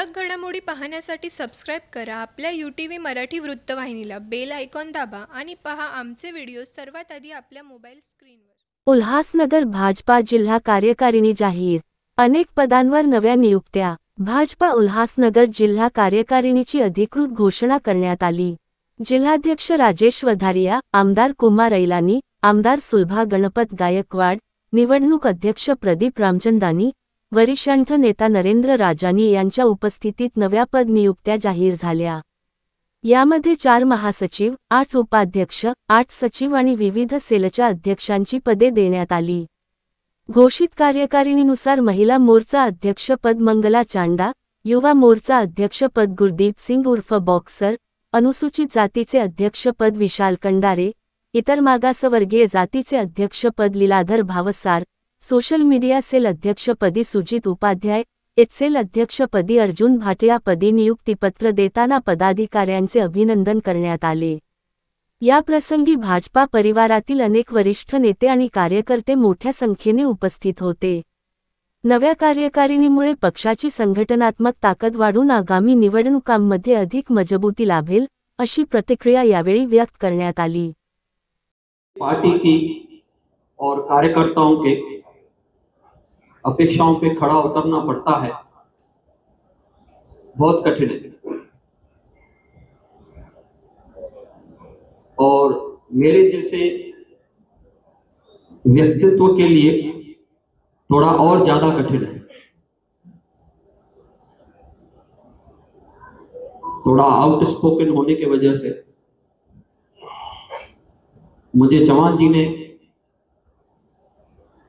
ठळक घडामोडी पाहण्यासाठी सबस्क्राईब करा आपल्या UTV मराठी वृत्तवाहिनीला. बेल आयकॉन दाबा आणि पहा आमचे व्हिडिओ सर्वात आधी आपल्या मोबाईल स्क्रीनवर. उल्हासनगर भाजपा जिल्हा कार्यकारिणी जाहीर. अनेक पदांवर नव्या नियुक्त्या. भाजपा उल्हासनगर जिल्हा कार्यकारिणीची अधिकृत घोषणा करण्यात आली. जिल्हाध्यक्ष राजेश वधारिया, आमदार कुमार ऐलानी, आमदार सुलभा गणपत गायकवाड, निवडणूक अध्यक्ष प्रदीप रामचंदानी, वरिष्ठ नेता नरेंद्र राजानी यांच्या उपस्थितीत नव्या पद नियुक्त्या जाहीर झाल्या. यामध्ये 4 महासचिव, 8 उपाध्यक्ष, 8 सचिव आणि विविध सेलच्या अध्यक्षांची पदे देण्यात आली. घोषित कार्यकारिणीनुसार महिला मोर्चा अध्यक्षपद मंगला चांडा, युवा मोर्चा अध्यक्षपद गुरदीप सिंग उर्फ बॉक्सर, अनुसूचित जातीचे अध्यक्षपद विशाल कंडारे, इतर मागासवर्गीय जातीचे अध्यक्षपद Leeladhar Bhavsar, social media cell अध्यक्षपदी सुजित उपाध्याय, सेल अध्यक्षपदी अर्जुन भाटियापदी नियुक्तीपत्र देताना पदाधिकाऱ्यांचे अभिनंदन करण्यात आले. या प्रसंगी भाजपा परिवारातील अनेक वरिष्ठ नेते आणि कार्यकर्ते मोठ्या संख्येने उपस्थित होते. नव्या कार्यकारिणीमुळे पक्षाची संघटनात्मक ताकद वाढून आगामी निवडणुकांमध्ये अधिक मजबूती लाभेल, अशी प्रतिक्रिया यावेळी व्यक्त करण्यात आली. पार्टी की और कार्यकर्ताओं के अपेक्षाओं पे खड़ा उतरना पड़ता है, बहुत कठिन है. और मेरे जैसे व्यक्तित्व के लिए थोड़ा और ज्यादा कठिन है. थोड़ा आउटस्पोकन होने की वजह से मुझे चौहान जी ने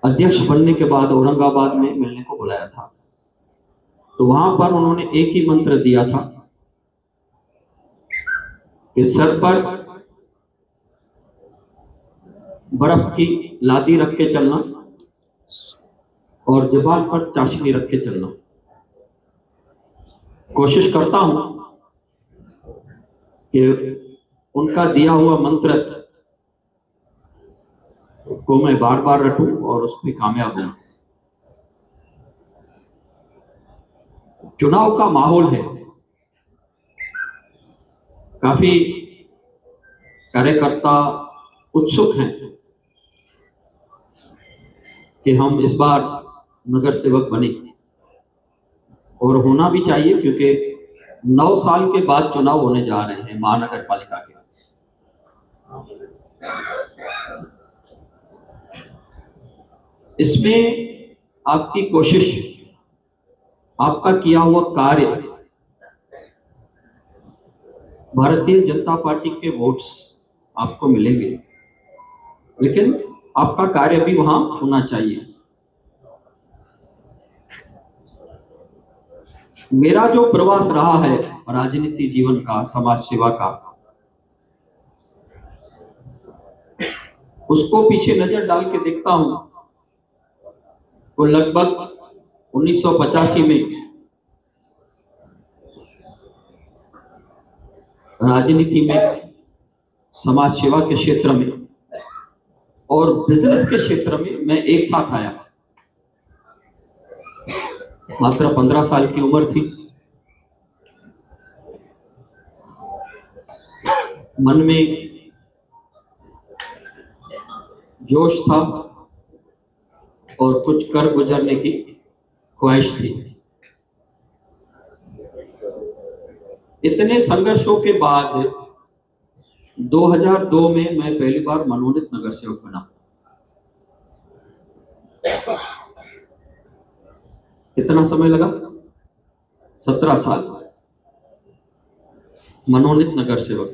अध्यक्ष बनने के बाद औरंगाबाद में मिलने को बुलाया था. तो वहां पर उन्होंने एक ही मंत्र दिया था कि सर पर बर्फ की लादी रख के चलना और जुबान पर चाशनी रख के चलना. कोशिश करता हूं कि उनका दिया हुआ मंत्र को मैं बार बार रटूं और उस पर कामयाब हूं. चुनाव का माहौल है, काफी कार्यकर्ता उत्सुक हैं कि हम इस बार नगर सेवक बने, और होना भी चाहिए क्योंकि 9 साल के बाद चुनाव होने जा रहे हैं महानगर पालिका के. इसमें आपकी कोशिश, आपका किया हुआ कार्य, भारतीय जनता पार्टी के वोट्स आपको मिलेंगे, लेकिन आपका कार्य भी वहां होना चाहिए. मेरा जो प्रवास रहा है राजनीति जीवन का, समाज सेवा का, उसको पीछे नजर डाल के देखता हूं तो लगभग 1985 में राजनीति में, समाज सेवा के क्षेत्र में और बिजनेस के क्षेत्र में मैं एक साथ आया. मात्र 15 साल की उम्र थी. मन में जोश था और कुछ कर गुजरने की ख्वाहिश थी. इतने संघर्षों के बाद 2002 में मैं पहली बार मनोनीत नगर सेवक बना. कितना समय लगा? 17 साल मनोनीत नगर सेवक.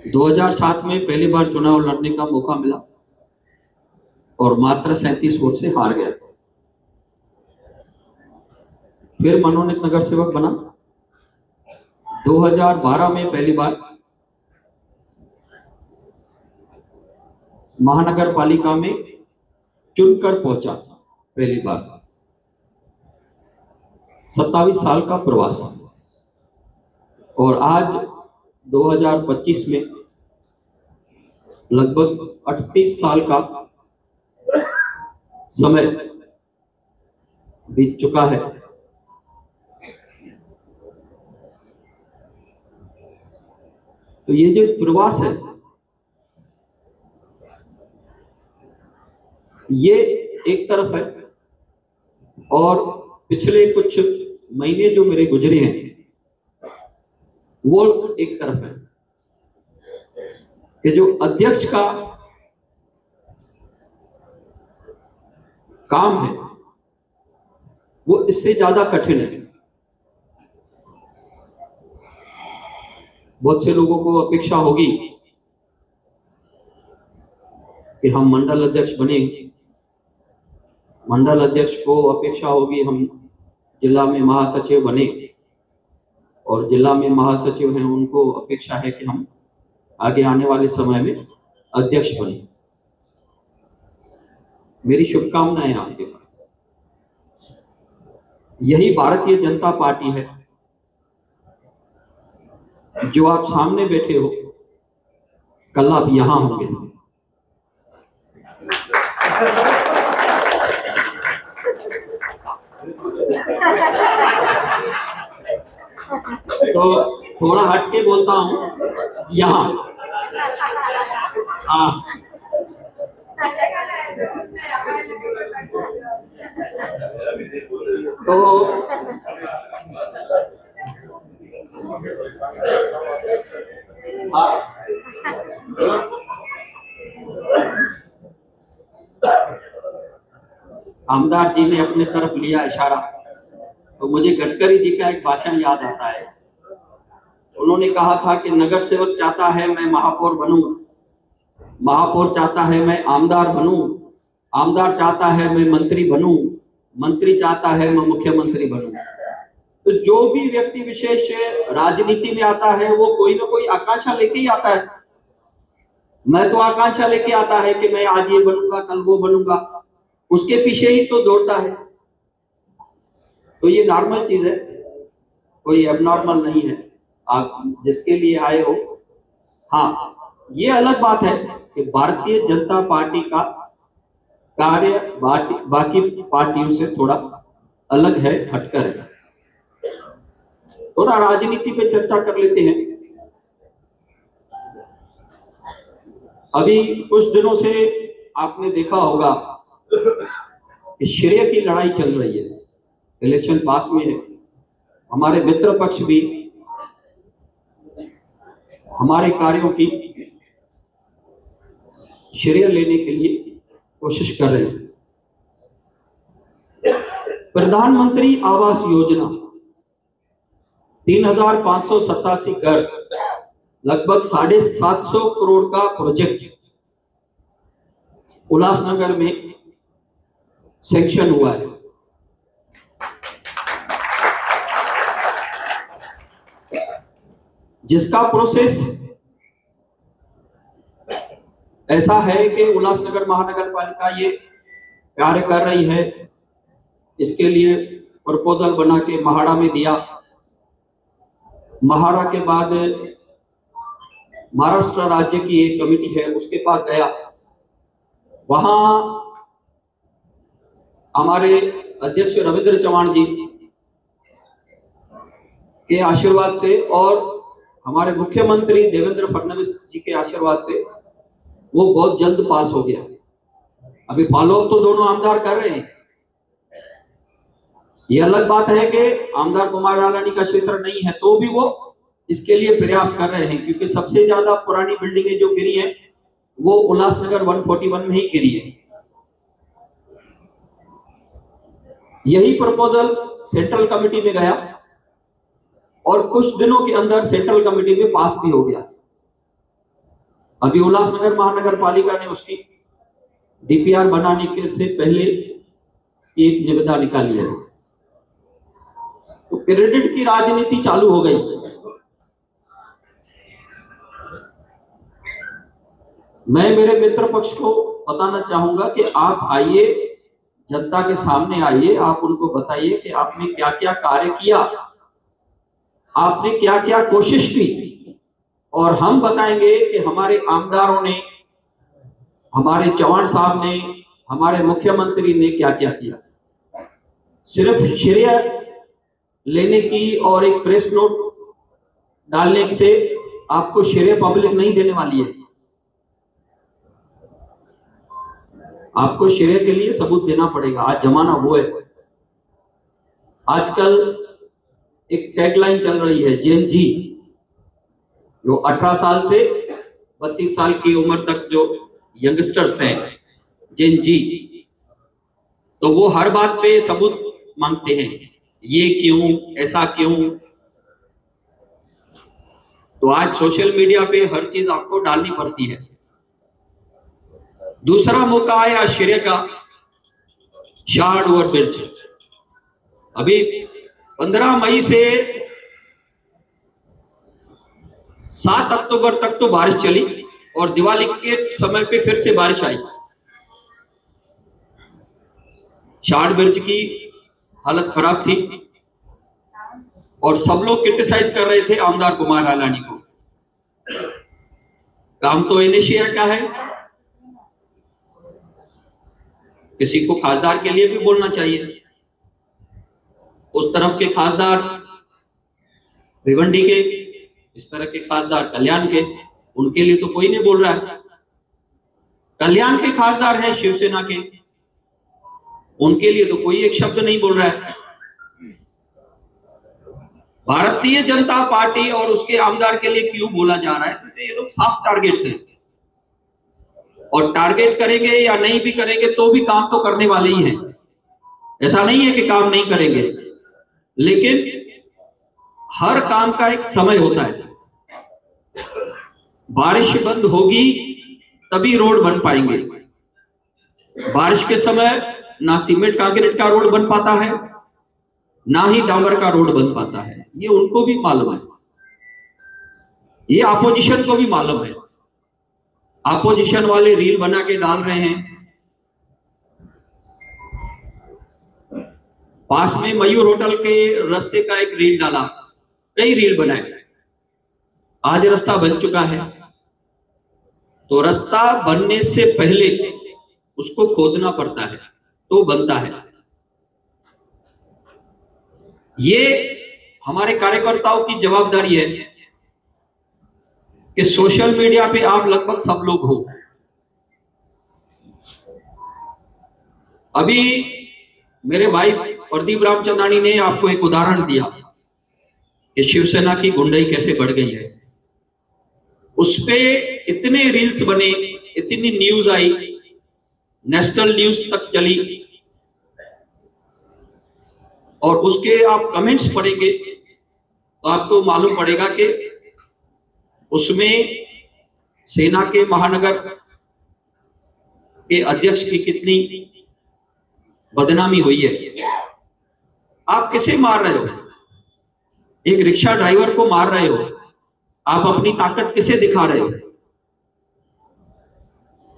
2007 में पहली बार चुनाव लड़ने का मौका मिला और मात्र 37 वोट से हार गया. फिर मनोनीत नगर सेवक बना. 2012 में पहली बार महानगर पालिका में चुनकर पहुंचा, पहली बार. 27 साल का प्रवास. और आज 2025 में लगभग 38 साल का समय बीत चुका है। तो ये जो प्रवास है, ये एक तरफ है, और पिछले कुछ महीने जो मेरे गुजरे हैं वो एक तरफ है कि जो अध्यक्ष का काम है वो इससे ज्यादा कठिन है। बहुत से लोगों को अपेक्षा होगी कि हम मंडल अध्यक्ष बने, मंडल अध्यक्ष को अपेक्षा होगी हम जिला में महासचिव बने, और जिला में महासचिव हैं उनको अपेक्षा है कि हम आगे आने वाले समय में अध्यक्ष बने। मेरी शुभकामनाएं आपके पास। यही भारतीय जनता पार्टी है जो आप सामने बैठे हो, कल आप यहां होंगे। तो थोड़ा हट के बोलता हूं, यहां तो आमदार जी ने अपने तरफ लिया इशारा, तो मुझे गडकरी जी का एक भाषण याद आता है। उन्होंने कहा था कि नगर सेवक चाहता है मैं महापौर बनूं, महापौर चाहता है मैं आमदार बनूं, आमदार चाहता है मैं मंत्री बनूं, मंत्री चाहता है मैं मुख्यमंत्री बनूं। तो जो भी व्यक्ति विशेष राजनीति में आता है वो कोई ना कोई आकांक्षा लेके ही आता है। मैं तो आकांक्षा लेके आता है कि मैं आज ये बनूंगा, कल वो बनूंगा, उसके पीछे ही तो दौड़ता है। तो ये नॉर्मल चीज है, कोई एबनॉर्मल नहीं है। आप जिसके लिए आए हो, हाँ ये अलग बात है कि भारतीय जनता पार्टी का कार्य बाकी पार्टियों से थोड़ा अलग है, हटकर है। थोड़ा राजनीति पे चर्चा कर लेते हैं। अभी कुछ दिनों से आपने देखा होगा कि श्रेय की लड़ाई चल रही है, इलेक्शन पास में है। हमारे मित्र पक्ष भी हमारे कार्यों की श्रेय लेने के लिए कोशिश कर रहे हैं। प्रधानमंत्री आवास योजना 3587 घर, लगभग 750 करोड़ का प्रोजेक्ट उल्लासनगर में सैंक्शन हुआ है। जिसका प्रोसेस ऐसा है कि उल्लासनगर महानगर पालिका ये कार्य कर रही है। इसके लिए प्रपोजल बना के महाड़ा में दिया। महाड़ा के बाद महाराष्ट्र राज्य की एक कमेटी है उसके पास गया। वहां हमारे अध्यक्ष रविंद्र चव्हाण जी के आशीर्वाद से और हमारे मुख्यमंत्री देवेंद्र फडणवीस जी के आशीर्वाद से वो बहुत जल्द पास हो गया। अभी फॉलोअप तो दोनों आमदार कर रहे हैं। ये अलग बात है कि आमदार कुमार रालानी का क्षेत्र नहीं है, तो भी वो इसके लिए प्रयास कर रहे हैं, क्योंकि सबसे ज्यादा पुरानी बिल्डिंगें जो गिरी हैं वो उल्लासनगर 141 में ही गिरी है। यही प्रपोजल सेंट्रल कमेटी में गया और कुछ दिनों के अंदर सेंट्रल कमेटी में पास भी हो गया। अभी उल्लासनगर महानगर पालिका ने उसकी डीपीआर बनाने के से पहले एक निविदा निकाली है। तो क्रेडिट की राजनीति चालू हो गई। मैं मेरे मित्र पक्ष को बताना चाहूंगा कि आप आइए, जनता के सामने आइए, आप उनको बताइए कि आपने क्या क्या कार्य किया, आपने क्या क्या कोशिश की, और हम बताएंगे कि हमारे आमदारों ने, हमारे चव्हाण साहब ने, हमारे मुख्यमंत्री ने क्या क्या किया। सिर्फ श्रेय लेने की और एक प्रेस नोट डालने से आपको श्रेय पब्लिक नहीं देने वाली है। आपको श्रेय के लिए सबूत देना पड़ेगा। आज जमाना वो है। आजकल एक टैगलाइन चल रही है, जेन जी, जो 18 साल से 32 साल की उम्र तक जो यंगस्टर्स हैं, जेन जी, तो वो हर बात पे सबूत मांगते हैं, ये क्यों, ऐसा क्यों। तो आज सोशल मीडिया पे हर चीज आपको डालनी पड़ती है। दूसरा मौका आया श्रेय का, शार्ड ओवरब्रिज। अभी 15 मई से 7 अक्टूबर तक तो बारिश चली और दिवाली के समय पे फिर से बारिश आई। शार्ड ब्रिज की हालत खराब थी और सब लोग क्रिटिसाइज कर रहे थे आमदार कुमार रालानी को। काम तो एनएशिया का है, किसी को खासदार के लिए भी बोलना चाहिए। उस तरफ के खासदार भिवंडी के, इस तरह के खासदार कल्याण के, उनके लिए तो कोई नहीं बोल रहा है। कल्याण के खासदार हैं शिवसेना के, उनके लिए तो कोई एक शब्द नहीं बोल रहा है। भारतीय जनता पार्टी और उसके आमदार के लिए क्यों बोला जा रहा है? तो ये लोग साफ टारगेट्स हैं और टारगेट करेंगे या नहीं भी करेंगे तो भी काम तो करने वाले ही हैं। ऐसा नहीं है कि काम नहीं करेंगे, लेकिन हर काम का एक समय होता है। बारिश बंद होगी तभी रोड बन पाएंगे। बारिश के समय ना सीमेंट कंक्रीट का रोड बन पाता है, ना ही डामर का रोड बन पाता है। ये उनको भी मालूम है, ये अपोजिशन को भी मालूम है। अपोजिशन वाले रील बना के डाल रहे हैं। पास में मयूर होटल के रास्ते का एक रील डाला, कई रील बनाए। आज रास्ता बन चुका है, तो रास्ता बनने से पहले उसको खोदना पड़ता है तो बनता है। ये हमारे कार्यकर्ताओं की जवाबदारी है कि सोशल मीडिया पे आप लगभग सब लोग हो। अभी मेरे भाई प्रदीप रामचंदानी ने आपको एक उदाहरण दिया कि शिवसेना की गुंडाई कैसे बढ़ गई है। उसपे इतने रील्स बने, इतनी न्यूज आई, नेशनल न्यूज तक चली, और उसके आप कमेंट्स पढ़ेंगे तो आपको मालूम पड़ेगा कि उसमें सेना के महानगर के अध्यक्ष की कितनी बदनामी हुई है। आप किसे मार रहे हो? एक रिक्शा ड्राइवर को मार रहे हो। आप अपनी ताकत किसे दिखा रहे हो?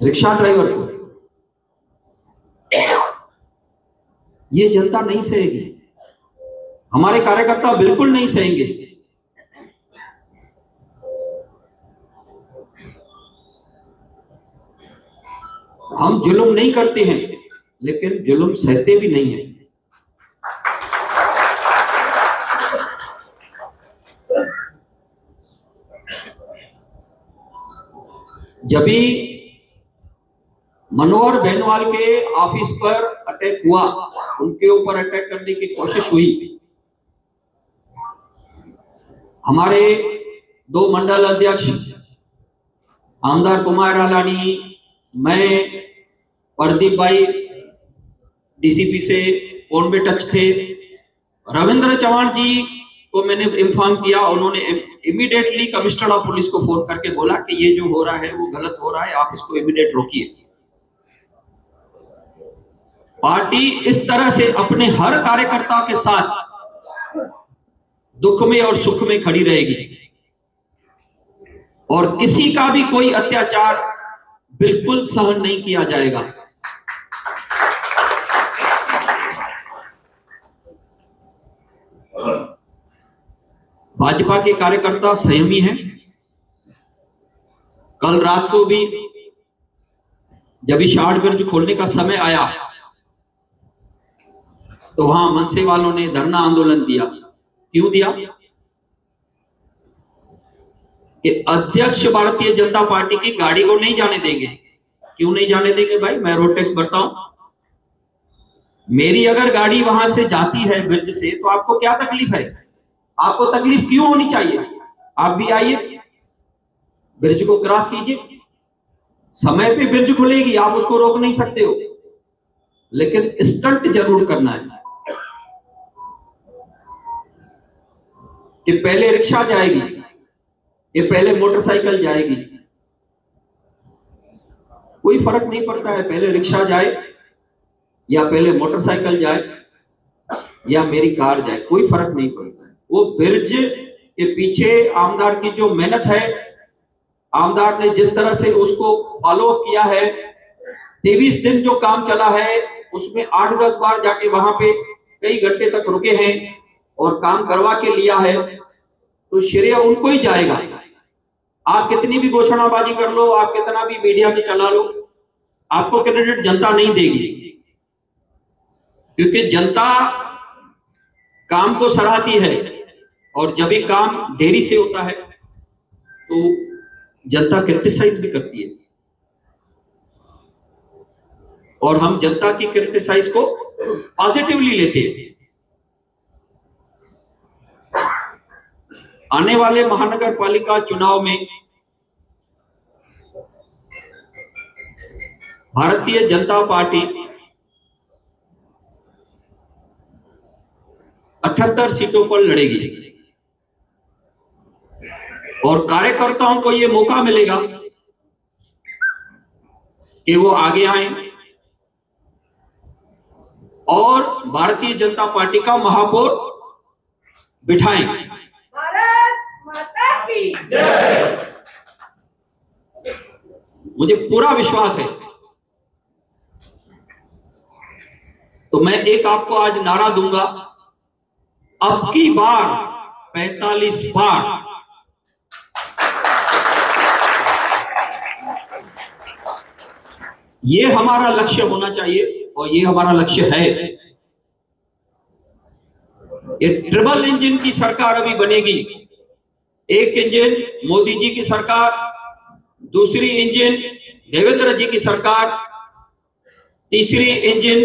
रिक्शा ड्राइवर को। ये जनता नहीं सहेगी, हमारे कार्यकर्ता बिल्कुल नहीं सहेंगे। हम जुल्म नहीं करते हैं, लेकिन जुल्म सहते भी नहीं हैं। जब भी मनोहर बेनवाल के ऑफिस पर अटैक हुआ, उनके ऊपर अटैक करने की कोशिश हुई, हमारे 2 मंडल अध्यक्ष आमदार कुमार रालानी, मैं, प्रदीप भाई डीसीपी से फोन पे टच थे। रविंद्र चौहान जी को मैंने इन्फॉर्म किया, उन्होंने इमीडिएटली कमिश्नर ऑफ पुलिस को फोन करके बोला कि ये जो हो रहा है वो गलत हो रहा है, आप इसको इमीडिएट रोकिए। पार्टी इस तरह से अपने हर कार्यकर्ता के साथ दुख में और सुख में खड़ी रहेगी और किसी का भी कोई अत्याचार बिल्कुल सहन नहीं किया जाएगा। भाजपा के कार्यकर्ता संयमी हैं। कल रात को भी जब शार्ड ब्रिज खोलने का समय आया तो वहां मनसे वालों ने धरना आंदोलन दिया। क्यों दिया? कि अध्यक्ष भारतीय जनता पार्टी की गाड़ी को नहीं जाने देंगे। क्यों नहीं जाने देंगे भाई? मैं रोड टैक्स भरता हूं, मेरी अगर गाड़ी वहां से जाती है ब्रिज से, तो आपको क्या तकलीफ है? आपको तकलीफ क्यों होनी चाहिए? आप भी आइए, ब्रिज को क्रॉस कीजिए, समय पे ब्रिज खुलेगी, आप उसको रोक नहीं सकते हो, लेकिन स्टंट जरूर करना है कि पहले रिक्शा जाएगी, ये पहले मोटरसाइकिल जाएगी। कोई फर्क नहीं पड़ता है, पहले रिक्शा जाए या पहले मोटरसाइकिल जाए या मेरी कार जाए, कोई फर्क नहीं पड़ता है। वो ब्रिज के पीछे आमदार की जो मेहनत है, आमदार ने जिस तरह से उसको फॉलो किया है, 23 दिन जो काम चला है उसमें 8-10 बार जाके वहां पे कई घंटे तक रुके हैं और काम करवा के लिया है, तो श्रेय उनको ही जाएगा। आप कितनी भी घोषणाबाजी कर लो, आप कितना भी मीडिया में चला लो, आपको क्रेडिट जनता नहीं देगी, क्योंकि जनता काम को सराहती है और जब भी काम देरी से होता है तो जनता क्रिटिसाइज भी करती है, और हम जनता की क्रिटिसाइज को पॉजिटिवली लेते हैं। आने वाले महानगर पालिका चुनाव में भारतीय जनता पार्टी 78 सीटों पर लड़ेगी और कार्यकर्ताओं को यह मौका मिलेगा कि वो आगे आए और भारतीय जनता पार्टी का महापौर बिठाएं। भारत माता की जय। मुझे पूरा विश्वास है। तो मैं एक आपको आज नारा दूंगा, अब की बार 45 बार। ये हमारा लक्ष्य होना चाहिए और ये हमारा लक्ष्य है। ये ट्रिपल इंजन की सरकार अभी बनेगी। एक इंजन मोदी जी की सरकार, दूसरी इंजन देवेंद्र जी की सरकार, तीसरी इंजन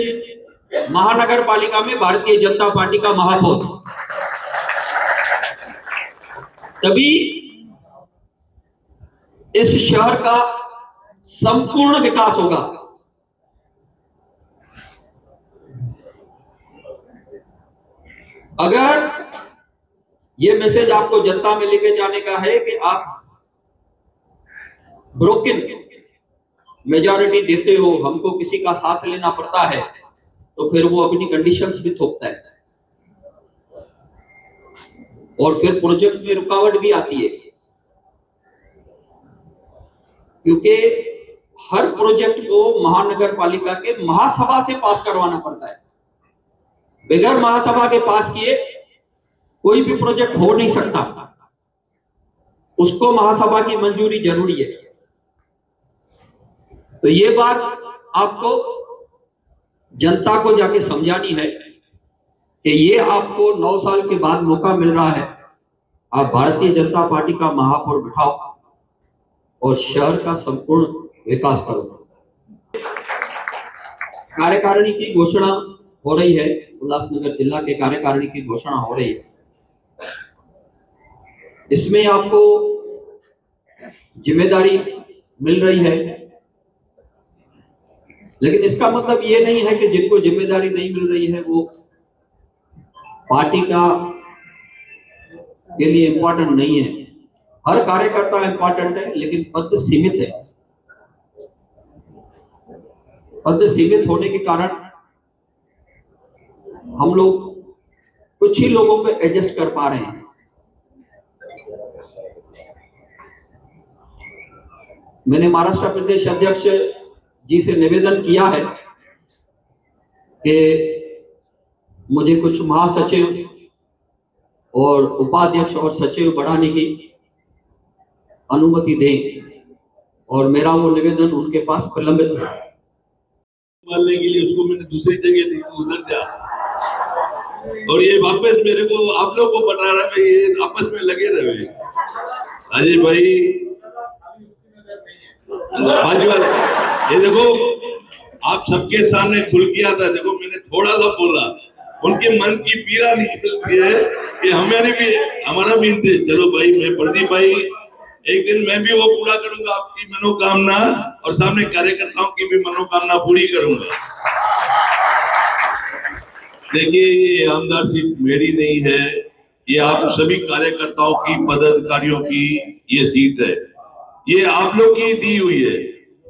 महानगर पालिका में भारतीय जनता पार्टी का महापौर। तभी इस शहर का संपूर्ण विकास होगा। अगर यह मैसेज आपको जनता में लेके जाने का है कि आप ब्रोकन मेजॉरिटी देते हो, हमको किसी का साथ लेना पड़ता है, तो फिर वो अपनी कंडीशंस भी थोपता है और फिर प्रोजेक्ट में रुकावट भी आती है, क्योंकि हर प्रोजेक्ट को महानगर पालिका के महासभा से पास करवाना पड़ता है। बगैर महासभा के पास किए कोई भी प्रोजेक्ट हो नहीं सकता, उसको महासभा की मंजूरी जरूरी है। तो ये बात आपको जनता को जाके समझानी है कि ये आपको 9 साल के बाद मौका मिल रहा है, आप भारतीय जनता पार्टी का महापौर बिठाओ और शहर का संपूर्ण विकास करो। कार्यकारिणी की घोषणा हो रही है, उल्लासनगर जिला के कार्यकारिणी की घोषणा हो रही है। इसमें आपको जिम्मेदारी मिल रही है, लेकिन इसका मतलब ये नहीं है कि जिनको जिम्मेदारी नहीं मिल रही है वो पार्टी का के लिए इंपॉर्टेंट नहीं है। हर कार्यकर्ता इंपॉर्टेंट है, लेकिन पद सीमित है। पद सीमित होने के कारण हम लोग कुछ ही लोगों को एडजस्ट कर पा रहे हैं। मैंने महाराष्ट्र प्रदेश अध्यक्ष जी से निवेदन किया है कि मुझे कुछ महासचिव और उपाध्यक्ष और सचिव बढ़ाने की अनुमति दें, और मेरा वो निवेदन उनके पास प्रलंबित है। मानने के लिए उसको मैंने दूसरी जगह दी, उधर जा। और ये वापस मेरे को आप लोग को बता रहा है, ये आपस में लगे रहे। राजेश भाई बाजू वाले, ये देखो आप सबके सामने खुल किया था, देखो मैंने थोड़ा सा बोला, उनके मन की पीड़ा निकलती है कि हमारे भी हमारा भी इंतजार। चलो भाई, मैं प्रदीप भाई एक दिन मैं भी वो पूरा करूंगा आपकी मनोकामना, और सामने कार्यकर्ताओं की भी मनोकामना पूरी करूंगा। देखिए, ये आमदार सीट मेरी नहीं है, ये आप सभी कार्यकर्ताओं की, पदाधिकारियों की ये सीट है, ये आप लोग की दी हुई है,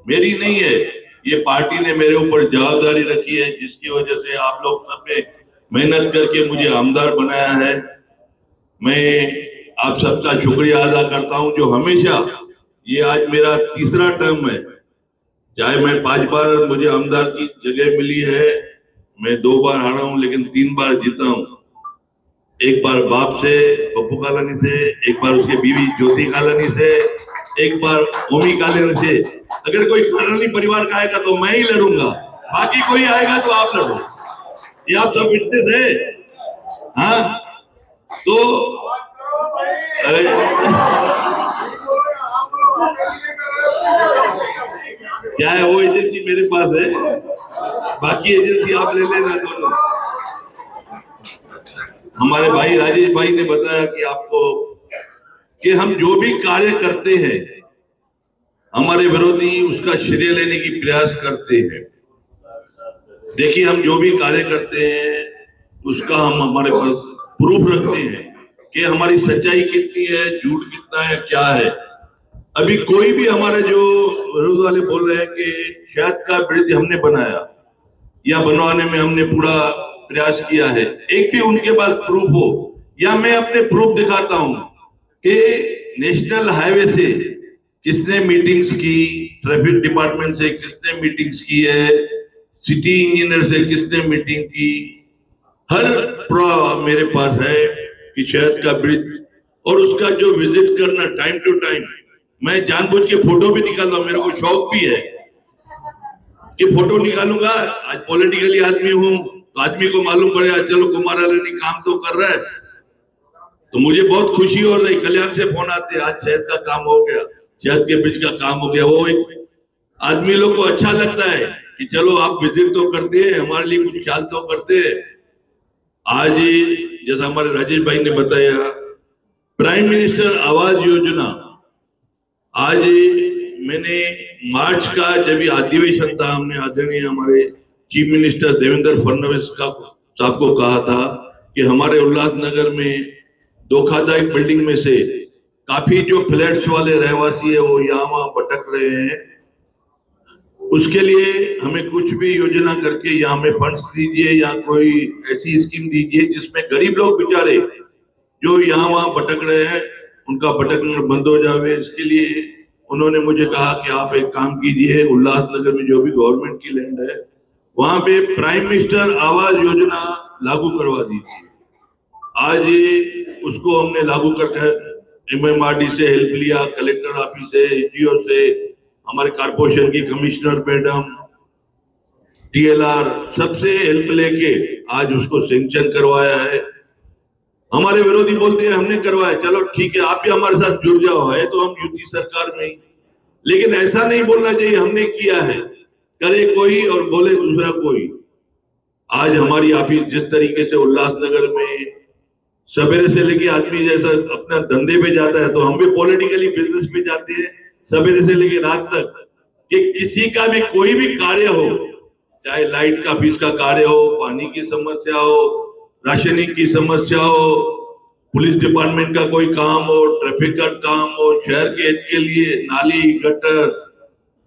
मेरी नहीं है। ये पार्टी ने मेरे ऊपर जवाबदारी रखी है, जिसकी वजह से आप लोग सबने मेहनत करके मुझे आमदार बनाया है। मैं आप सबका शुक्रिया अदा करता हूं, जो हमेशा, ये आज मेरा तीसरा टर्म है, चाहे मैं 5 बार मुझे आमदार की जगह मिली है, मैं 2 बार हारा हूं लेकिन 3 बार जीता हूं। एक बार बाप से, पप्पू कालानी से, एक बार उसके बीवी ज्योति कालानी से, एक बार ओमी कालानी से। अगर कोई कालानी परिवार का आएगा तो मैं ही लड़ूंगा, बाकी कोई आएगा तो आप लड़ो, ये आप सब विटनेस है। हाँ, तो क्या है, वो एजेंसी मेरे पास है, बाकी एजेंसी आप ले लेना दोनों। हमारे भाई राजेश भाई ने बताया कि आपको, कि हम जो भी कार्य करते हैं, हमारे विरोधी उसका श्रेय लेने की प्रयास करते हैं। देखिए, हम जो भी कार्य करते हैं उसका हम हमारे पास प्रूफ रखते हैं कि हमारी सच्चाई कितनी है, झूठ कितना है, क्या है। अभी कोई भी हमारे जो विरोध वाले बोल रहे हैं कि शहद का ब्रिज हमने बनाया या बनवाने में हमने पूरा प्रयास किया है, एक भी उनके पास प्रूफ हो, या मैं अपने प्रूफ दिखाता हूं कि नेशनल हाईवे से किसने मीटिंग्स की, ट्रैफिक डिपार्टमेंट से किसने मीटिंग्स की है, सिटी इंजीनियर से किसने मीटिंग की, हर मेरे पास है कि शहद का ब्रिज, और उसका जो विजिट करना टाइम टू टाइम, मैं जानबूझ के फोटो भी निकालता हूं, मेरे को शौक भी है कि फोटो निकालूंगा। आज पॉलिटिकली आदमी हूं तो आदमी को मालूम पड़ेगा, चलो कुमार अलनी काम तो कर रहा है, तो मुझे बहुत खुशी हो रही। कल्याण से फोन आते, आज शहद का काम हो गया, शहद के ब्रिज का काम हो गया। वो एक आदमी लोग को अच्छा लगता है कि चलो आप विजिट तो करते हैं, हमारे लिए कुछ ख्याल तो करते हैं। आज जैसा हमारे राजेश भाई ने बताया, प्राइम मिनिस्टर आवास योजना, आज मैंने मार्च का जब ये अधिवेशन था, हमने आदरणीय हमारे चीफ मिनिस्टर देवेंद्र फडणवीस साहब को कहा था कि हमारे उल्लासनगर में धोखादायक बिल्डिंग में से काफी जो फ्लैट्स वाले रहवासी है वो यहाँ वहां भटक रहे हैं, उसके लिए हमें कुछ भी योजना करके यहाँ में फंड्स दीजिए या कोई ऐसी स्कीम दीजिए जिसमें गरीब लोग बेचारे जो यहाँ वहां भटक रहे हैं उनका भटकना बंद हो जाए। इसके लिए उन्होंने मुझे कहा कि आप एक काम कीजिए, उल्लासनगर में जो भी गवर्नमेंट की लैंड है वहां पे प्राइम मिनिस्टर आवास योजना लागू करवा दीजिए। आज उसको हमने लागू करके MMRD से हेल्प लिया, कलेक्टर ऑफिस से, EDO से, हमारे कारपोरेशन की कमिश्नर मैडम, TLR, सबसे हेल्प लेके आज उसको सैंक्शन करवाया है। हमारे विरोधी बोलते हैं हमने करवाया, चलो ठीक है, आप भी हमारे साथ जुड़ जाओ, है तो हम यूपी सरकार में ही, लेकिन ऐसा नहीं बोलना चाहिए हमने किया है, करे कोई और बोले दूसरा कोई। आज हमारी ऑफिस जिस तरीके से उल्लासनगर में सवेरे से लेके आदमी जैसा अपना धंधे पे जाता है, तो हम भी पॉलिटिकली बिजनेस पे जाते हैं सवेरे से लेके रात तक, कि किसी का भी कोई भी कार्य हो, चाहे लाइट का फीस का कार्य हो, पानी की समस्या हो, राशनिंग की समस्या हो, पुलिस डिपार्टमेंट का कोई काम हो, ट्रैफिक का काम हो, शहर के हित के लिए नाली गटर,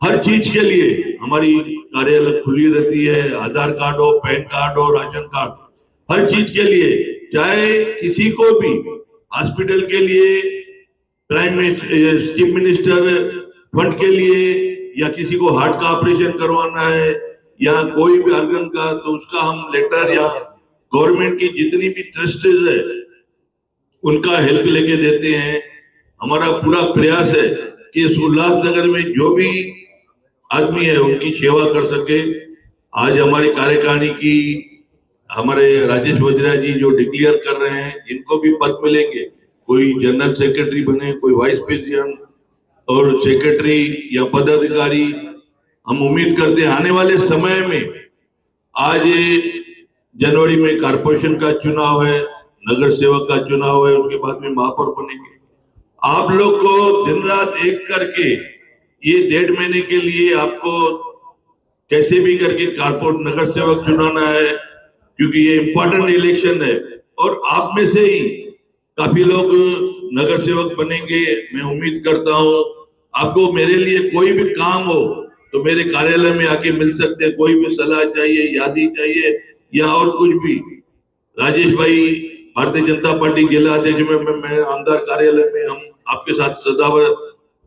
हर चीज के लिए हमारी कार्यालय खुली रहती है। आधार कार्ड हो, पैन कार्ड हो, राशन कार्ड, हर चीज के लिए, चाहे किसी को भी हॉस्पिटल के लिए, prime minister, chief minister fund के लिए, या किसी को हार्ट का ऑपरेशन करवाना है या कोई भी ऑर्गन का, तो उसका हम लेटर या गवर्नमेंट की जितनी भी ट्रस्टीज है उनका हेल्प लेके देते हैं। हमारा पूरा प्रयास है कि इस उल्लासनगर में जो भी आदमी है उनकी सेवा कर सके। आज हमारी कार्यकारिणी की हमारे राजेश वजरा जी जो डिक्लेयर कर रहे हैं, इनको भी पद मिलेंगे। कोई जनरल सेक्रेटरी बने, कोई वाइस प्रेसिडेंट और सेक्रेटरी या पदाधिकारी। हम उम्मीद करते हैं आने वाले समय में, आज जनवरी में कारपोरेशन का चुनाव है, नगर सेवक का चुनाव है, उसके बाद में महापौर बनेंगे। आप लोग को दिन रात एक करके ये 1.5 महीने के लिए आपको कैसे भी करके कारपोरेट नगर सेवक चुनाना है, क्योंकि ये इंपॉर्टेंट इलेक्शन है और आप में से ही काफी लोग नगर सेवक बनेंगे। मैं उम्मीद करता हूं आपको मेरे लिए कोई भी काम हो तो मेरे कार्यालय में आके मिल सकते हैं। कोई भी सलाह चाहिए, यादी चाहिए या और कुछ भी, राजेश भाई भारतीय जनता पार्टी जिला अध्यक्ष में मैं आमदार कार्यालय में हम आपके साथ सदा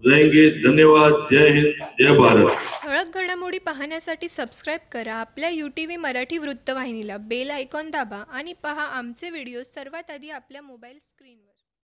रहेंगे। धन्यवाद। जय हिंद, जय भारत। ठळक घडामोडी पाहण्यासाठी सबस्क्राईब करा आपल्या UTV मराठी वृत्तवाहिनीला. बेल आयकॉन दाबा आणि पहा आमचे व्हिडिओ सर्वात आधी आपल्या मोबाईल स्क्रीनवर.